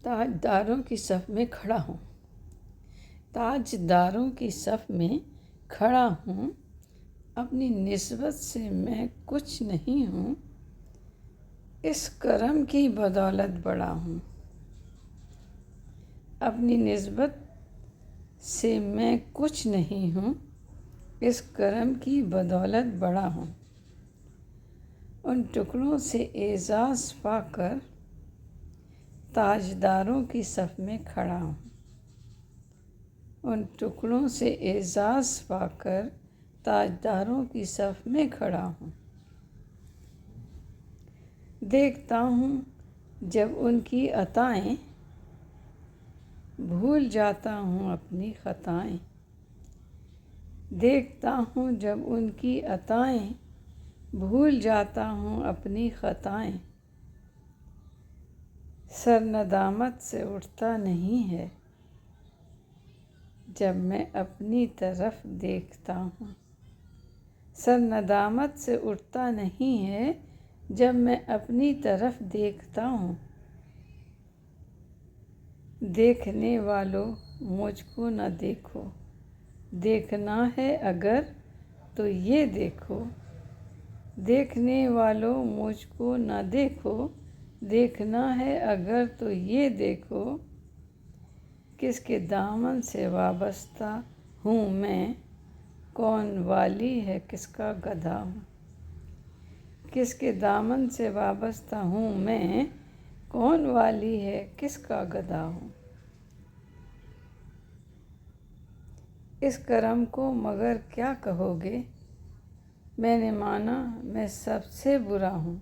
تاجداروں کی صف میں کھڑا ہوں، تاجداروں کی صف میں کھڑا ہوں، اپنی نسبت سے میں کچھ نہیں ہوں، اس کرم کی بدولت بڑا ہوں۔ اپنی نسبت سے میں کچھ نہیں ہوں، اس کرم کی بدولت بڑا ہوں۔ ان ٹکڑوں سے اعزاز پا کر تاجداروں کی صف میں کھڑا ہوں، ان ٹکڑوں سے اعزاز پا کر تاجداروں کی صف میں کھڑا ہوں۔ دیکھتا ہوں جب ان کی عطائیں، بھول جاتا ہوں اپنی خطائیں۔ دیکھتا ہوں جب ان کی عطائیں، بھول جاتا ہوں اپنی خطائیں۔ سر ندامت سے اٹھتا نہیں ہے جب میں اپنی طرف دیکھتا ہوں۔ سر ندامت سے اٹھتا نہیں ہے جب میں اپنی طرف دیکھتا ہوں۔ دیکھنے والوں مجھ کو نہ دیکھو، دیکھنا ہے اگر تو یہ دیکھو۔ دیکھنے والوں مجھ کو نہ دیکھو، دیکھنا ہے اگر تو یہ دیکھو۔ کس کے دامن سے وابستہ ہوں میں، کون والی ہے کس کا گدھا ہوں۔ کس کے دامن سے وابستہ ہوں میں، کون والی ہے کس کا گدھا ہوں۔ اس کرم کو مگر کیا کہو گے، میں نے مانا میں سب سے برا ہوں۔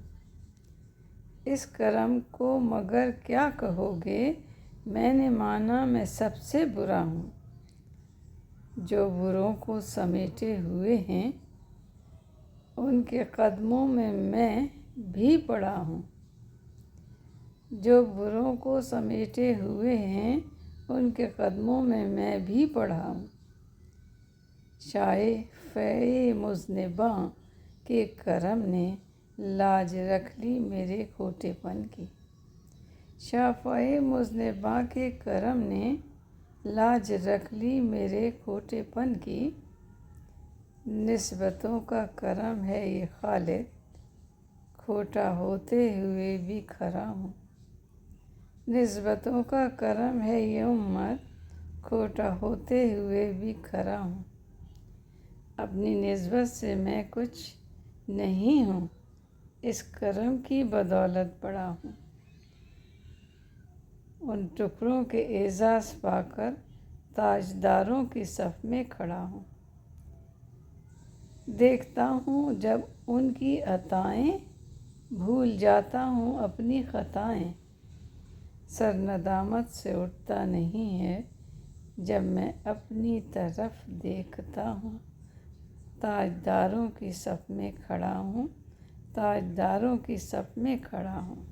اس کرم کو مگر کیا کہو گے، میں نے مانا میں سب سے برا ہوں۔ جو بروں کو سمیٹے ہوئے ہیں، ان کے قدموں میں میں بھی پڑا ہوں۔ جو بروں کو سمیٹے ہوئے ہیں، ان کے قدموں میں میں بھی پڑا ہوں۔ شائفہ مذنباں کے کرم نے لاج رکھ لی میرے کھوٹے پن کی۔ شائفہ مذنباں کے کرم نے لاج رکھ لی میرے کھوٹے پن کی۔ نسبتوں کا کرم ہے یہ خالد، کھوٹا ہوتے ہوئے بھی کھرا ہوں۔ نسبتوں کا کرم ہے یہ امت، کھوٹا ہوتے ہوئے بھی کھرا ہوں۔ اپنی نسبت سے میں کچھ نہیں ہوں، اس کرم کی بدولت بڑا ہوں۔ ان ٹکڑوں کے اعزاز پا کر تاجداروں کی صف میں کھڑا ہوں۔ دیکھتا ہوں جب ان کی عطائیں، بھول جاتا ہوں اپنی خطائیں۔ سر ندامت سے اٹھتا نہیں ہے جب میں اپنی طرف دیکھتا ہوں۔ تاجداروں کی صف میں کھڑا ہوں، تاجداروں کی صف میں کھڑا ہوں۔